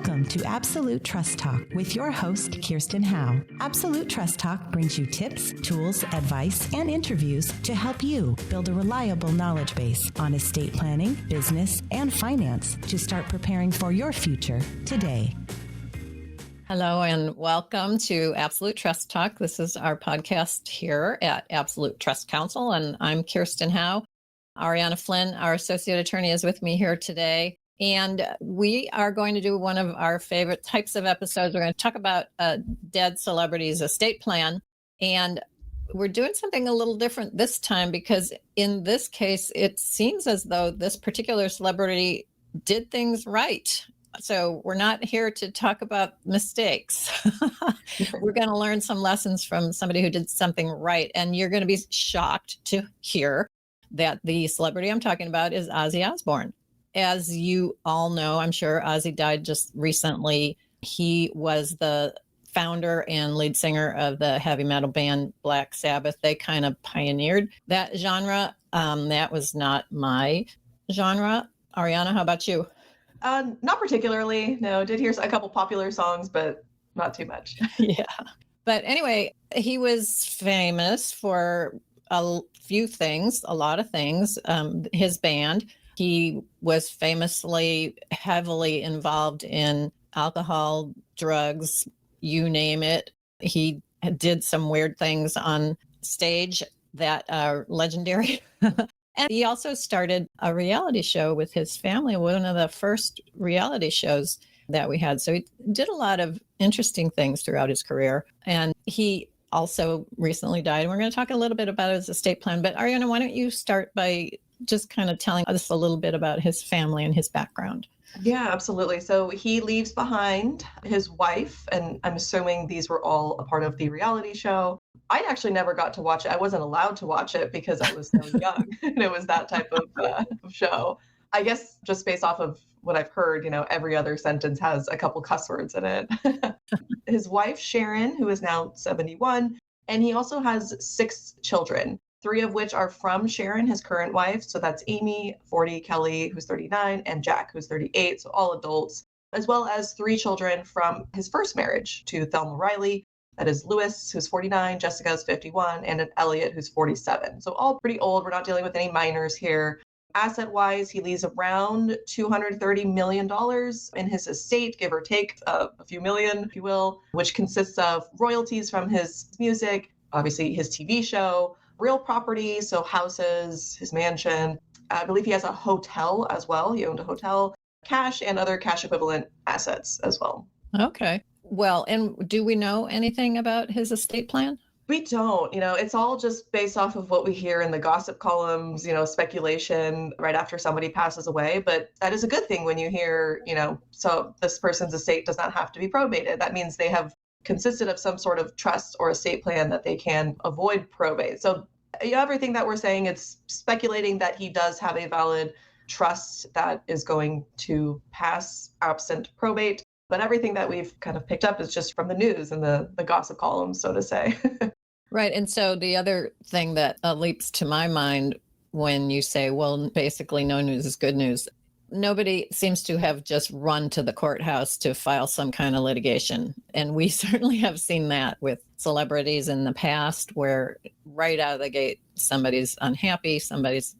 Welcome to Absolute Trust Talk with your host, Kirsten Howe. Absolute Trust Talk brings you tips, tools, advice, and interviews to help you build a reliable knowledge base on estate planning, business, and finance to start preparing for your future today. Hello and welcome to Absolute Trust Talk. This is our podcast here at Absolute Trust Counsel, and I'm Kirsten Howe. Ariana Flynn, our associate attorney, is with me here today. And we are going to do one of our favorite types of episodes. We're going to talk about a dead celebrity's estate plan. And we're doing something a little different this time because in this case, it seems as though this particular celebrity did things right. So we're not here to talk about mistakes. We're going to learn some lessons from somebody who did something right. And you're going to be shocked to hear that the celebrity I'm talking about is Ozzy Osbourne. As you all know, I'm sure Ozzy died just recently. He was the founder and lead singer of the heavy metal band Black Sabbath. They kind of pioneered that genre. That was not my genre. Ariana, how about you? Not particularly. No, did hear a couple popular songs, but not too much. Yeah. But anyway, he was famous for a few things, a lot of things. His band. He was famously heavily involved in alcohol, drugs, you name it. He did some weird things on stage that are legendary. And he also started a reality show with his family, one of the first reality shows that we had. So he did a lot of interesting things throughout his career. And he also recently died. And we're going to talk a little bit about his estate plan. But Ariana, why don't you start by just kind of telling us a little bit about his family and his background? Yeah, absolutely. So he leaves behind his wife, and I'm assuming these were all a part of the reality show. I actually never got to watch it. I wasn't allowed to watch it because I was so young, and it was that type of show. I guess just based off of what I've heard, every other sentence has a couple cuss words in it. His wife, Sharon, who is now 71, and he also has 6 children. 3 of which are from Sharon, his current wife. So that's Amy, 40, Kelly, who's 39, and Jack, who's 38. So all adults, as well as 3 children from his first marriage to Thelma Riley. That is Lewis, who's 49, Jessica's 51, and an Elliot, who's 47. So all pretty old. We're not dealing with any minors here. Asset-wise, he leaves around $230 million in his estate, give or take a few million, if you will, which consists of royalties from his music, obviously his TV show, real property, so houses, his mansion. I believe he has a hotel as well. He owned a hotel, cash, and other cash equivalent assets as well. Okay. Well, and do we know anything about his estate plan? We don't. It's all just based off of what we hear in the gossip columns, speculation right after somebody passes away. But that is a good thing when you hear, so this person's estate does not have to be probated. That means they have consisted of some sort of trust or estate plan that they can avoid probate. So everything that we're saying, it's speculating that he does have a valid trust that is going to pass absent probate. But everything that we've kind of picked up is just from the news and the gossip columns, so to say. Right. And so the other thing that leaps to my mind when you say, well, basically no news is good news. Nobody seems to have just run to the courthouse to file some kind of litigation. And we certainly have seen that with celebrities in the past where right out of the gate, somebody's unhappy, somebody's,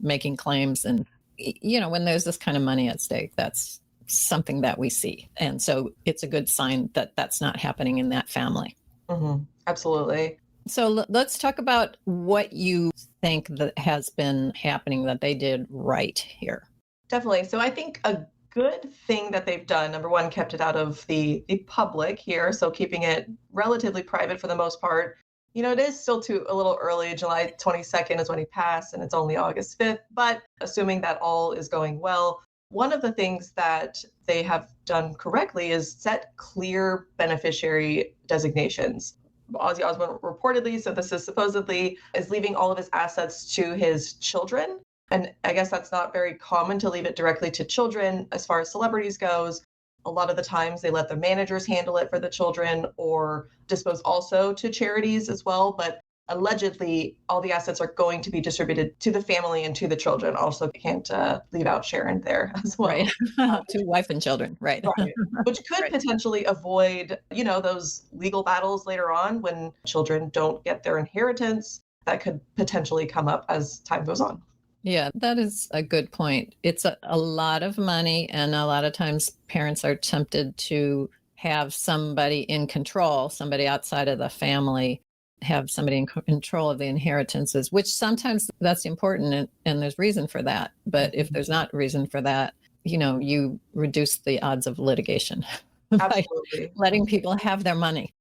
making claims. And, when there's this kind of money at stake, that's something that we see. And so it's a good sign that that's not happening in that family. Mm-hmm. Absolutely. So let's talk about what you think that has been happening that they did right here. Definitely. So I think a good thing that they've done, number one, kept it out of the public here. So keeping it relatively private for the most part. It is still a little early. July 22nd is when he passed, and it's only August 5th. But assuming that all is going well, one of the things that they have done correctly is set clear beneficiary designations. Ozzy Osbourne reportedly, so this is supposedly, is leaving all of his assets to his children. And I guess that's not very common to leave it directly to children as far as celebrities goes. A lot of the times they let their managers handle it for the children or dispose also to charities as well. But allegedly all the assets are going to be distributed to the family and to the children. Also, can't leave out Sharon there as well. Right. To wife and children. Right. Right. Which could Right. potentially avoid, those legal battles later on when children don't get their inheritance. That could potentially come up as time goes on. Yeah, that is a good point. It's a lot of money, and a lot of times parents are tempted to have somebody in control, somebody outside of the family, have somebody in control of the inheritances, which sometimes that's important, and there's reason for that. But if there's not reason for that, you reduce the odds of litigation by Absolutely. letting people have their money.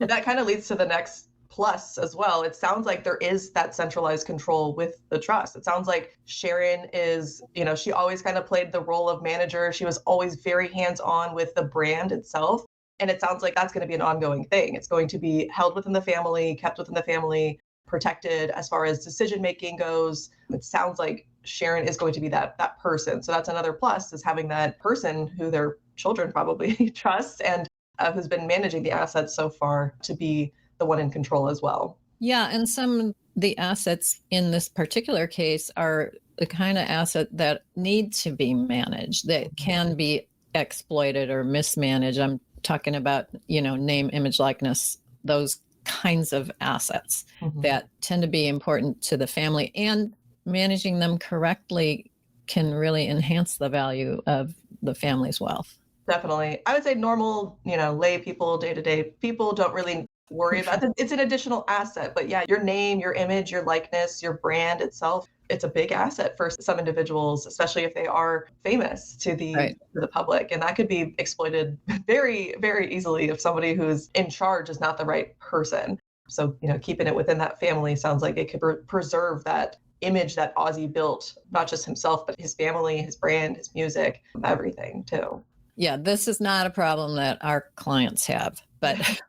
And that kind of leads to the next plus as well. It sounds like there is that centralized control with the trust. It sounds like Sharon is, she always kind of played the role of manager. She was always very hands-on with the brand itself. And it sounds like that's going to be an ongoing thing. It's going to be held within the family, kept within the family, protected as far as decision making goes. It sounds like Sharon is going to be that person. So that's another plus, is having that person who their children probably trust and who's been managing the assets so far to be the one in control as well. Yeah, and some of the assets in this particular case are the kind of asset that need to be managed, that can be exploited or mismanaged. I'm talking about, name, image, likeness, those kinds of assets that tend to be important to the family, and managing them correctly can really enhance the value of the family's wealth. Definitely. I would say normal, lay people, day-to-day people don't really worry about it. It's an additional asset, but yeah, your name, your image, your likeness, your brand itself, it's a big asset for some individuals, especially if they are famous to the public. And that could be exploited very, very easily if somebody who's in charge is not the right person. So, keeping it within that family sounds like it could preserve that image that Ozzy built, not just himself, but his family, his brand, his music, everything too. Yeah, this is not a problem that our clients have, but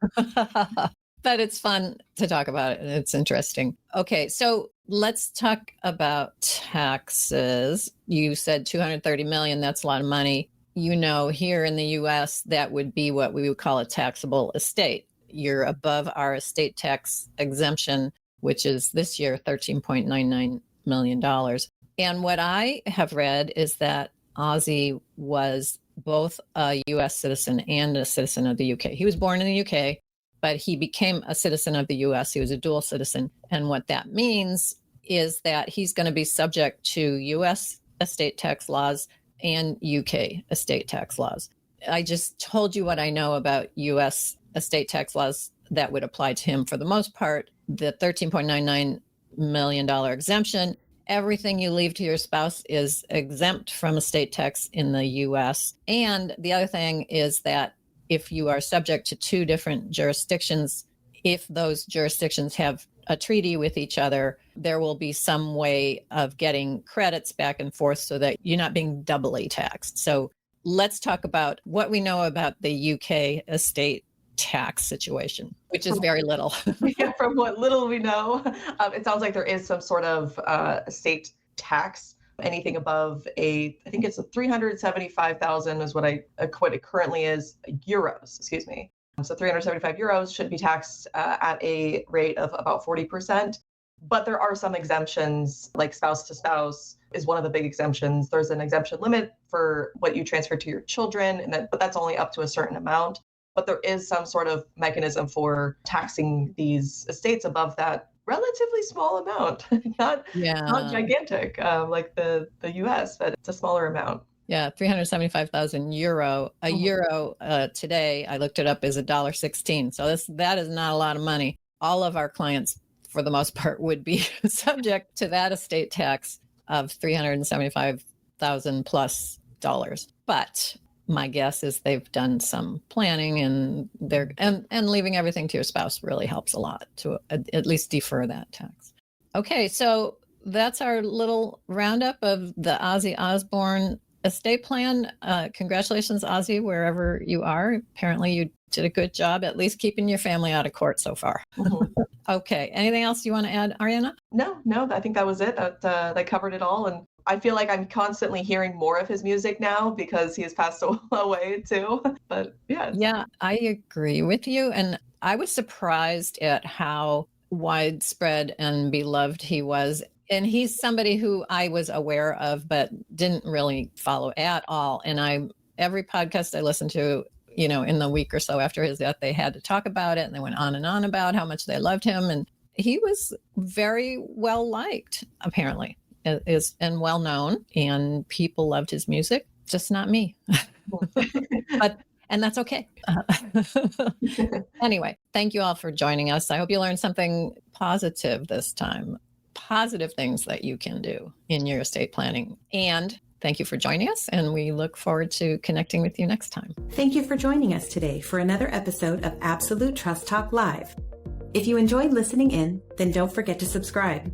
but it's fun to talk about it, and it's interesting. Okay, so let's talk about taxes. You said $230 million, that's a lot of money. Here in the US, that would be what we would call a taxable estate. You're above our estate tax exemption, which is this year $13.99 million. And what I have read is that Ozzy was both a U.S. citizen and a citizen of the U.K. He was born in the U.K., but he became a citizen of the U.S. He was a dual citizen. And what that means is that he's going to be subject to U.S. estate tax laws and U.K. estate tax laws. I just told you what I know about U.S. estate tax laws that would apply to him for the most part. The $13.99 million exemption. Everything you leave to your spouse is exempt from estate tax in the U.S. And the other thing is that if you are subject to two different jurisdictions, if those jurisdictions have a treaty with each other, there will be some way of getting credits back and forth so that you're not being doubly taxed. So let's talk about what we know about the U.K. estate tax situation, which is very little. Yeah, from what little we know, it sounds like there is some sort of estate tax. Anything above I think it's a 375,000 is what it currently is, euros, excuse me. So 375 euros should be taxed at a rate of about 40%. But there are some exemptions, like spouse to spouse is one of the big exemptions. There's an exemption limit for what you transfer to your children, but that's only up to a certain amount. But there is some sort of mechanism for taxing these estates above that relatively small amount, not gigantic like the US, but it's a smaller amount. Yeah, 375,000 euro. A euro today, I looked it up, is $1.16. So that is not a lot of money. All of our clients, for the most part, would be subject to that estate tax of $375,000 plus dollars. But my guess is they've done some planning, and and leaving everything to your spouse really helps a lot to at least defer that tax. Okay, so that's our little roundup of the Ozzy Osbourne estate plan. Congratulations, Ozzy, wherever you are. Apparently you did a good job at least keeping your family out of court so far. Okay, anything else you want to add, Ariana? No, I think that was it. That covered it all. And I feel like I'm constantly hearing more of his music now because he has passed away too. But yeah. Yeah, I agree with you. And I was surprised at how widespread and beloved he was. And he's somebody who I was aware of, but didn't really follow at all. And every podcast I listened to, in the week or so after his death, they had to talk about it, and they went on and on about how much they loved him. And he was very well liked, apparently, and well known, and people loved his music, just not me. And that's okay. Anyway, thank you all for joining us. I hope you learned something positive this time, positive things that you can do in your estate planning. And thank you for joining us, and we look forward to connecting with you next time. Thank you for joining us today for another episode of Absolute Trust Talk Live. If you enjoyed listening in, then don't forget to subscribe.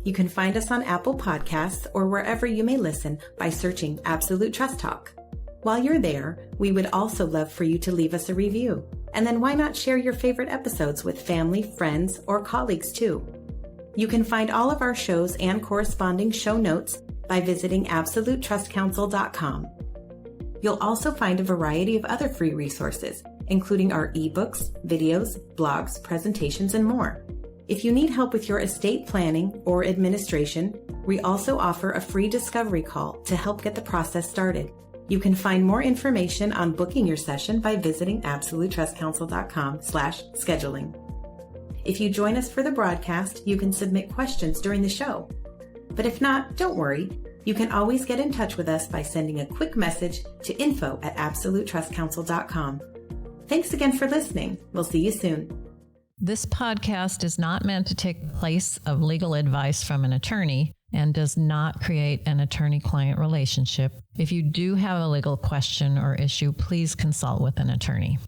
You can find us on Apple Podcasts or wherever you may listen by searching Absolute Trust Talk. While you're there, we would also love for you to leave us a review. And then why not share your favorite episodes with family, friends, or colleagues too? You can find all of our shows and corresponding show notes by visiting absolutetrustcouncil.com. You'll also find a variety of other free resources, including our ebooks, videos, blogs, presentations, and more. If you need help with your estate planning or administration, we also offer a free discovery call to help get the process started. You can find more information on booking your session by visiting absolutetrustcouncil.com/scheduling. If you join us for the broadcast, you can submit questions during the show. But if not, don't worry. You can always get in touch with us by sending a quick message to info@absolutetrustcouncil.com. Thanks again for listening. We'll see you soon. This podcast is not meant to take the place of legal advice from an attorney and does not create an attorney-client relationship. If you do have a legal question or issue, please consult with an attorney.